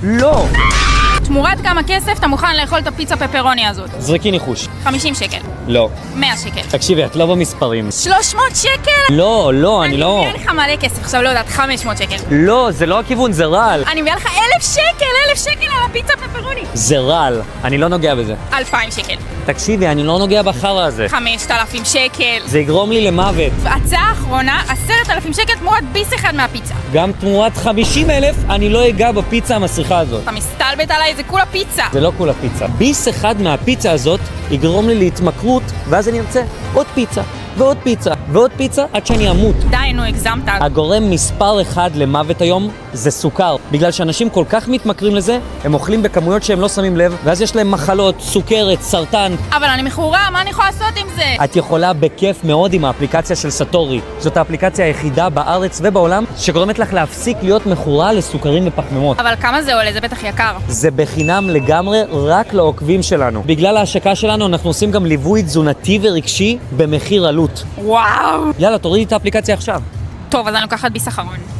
לא! תמורת כמה כסף אתה מוכן לאכול את הפיצה פפרוני הזאת? זרקי ניחוש. 50 שקל. לא. 100 שקל. תקשיבי, את לא במספרים. 300 שקל? לא, אני לא. אני מביאה לך מלא כסף, עכשיו לא יודעת, 500 שקל. לא, זה לא הכיוון, זה רעל. אני מביאה לך 1,000 שקל על הפיצה פפרוני. זה רעל, אני לא נוגע בזה. 2,000 שקל. תקשיבי, אני לא נוגע בחרא הזה. 5,000 שקל. זה יגרום לי למוות. והצעה האחרונה, 10,000 שקל תמורת ביס אחד מהפיצה. גם תמורת 50,000 אני לא אגע בפיצה המסריחה הזאת. אתה מסתלבט עליי, זה כולה פיצה. זה לא כולה פיצה. ביס אחד מהפיצה הזאת יגרום לי להתמכרות, ואז אני ארצה עוד פיצה, ועוד פיצה, ועוד פיצה, עד שאני אמות. די, נו, הגזמת. הגורם מספר אחד למוות היום זה סוכר. בגלל שאנשים כל כך מתמכרים לזה, הם אוכלים בכמויות שהם לא שמים לב, ואז יש להם מחלות, סוכרת, סרטן. אבל אני מכורה, מה אני יכולה לעשות עם זה? את יכולה בכיף מאוד עם האפליקציה של סטורי. זאת האפליקציה היחידה בארץ ובעולם שגורמת לך להפסיק להיות מכורה לסוכרים ופחמימות. אבל כמה זה עולה? זה בטח יקר. זה בחינם לגמרי רק לעוקבים שלנו. בגלל ההשקה שלנו אנחנו עושים גם ליווי תזונתי ורגשי במחיר עלות. וואו. יאללה, תורידי את האפליקציה עכשיו. טוב, אז אני לוקחת ביס אחרון.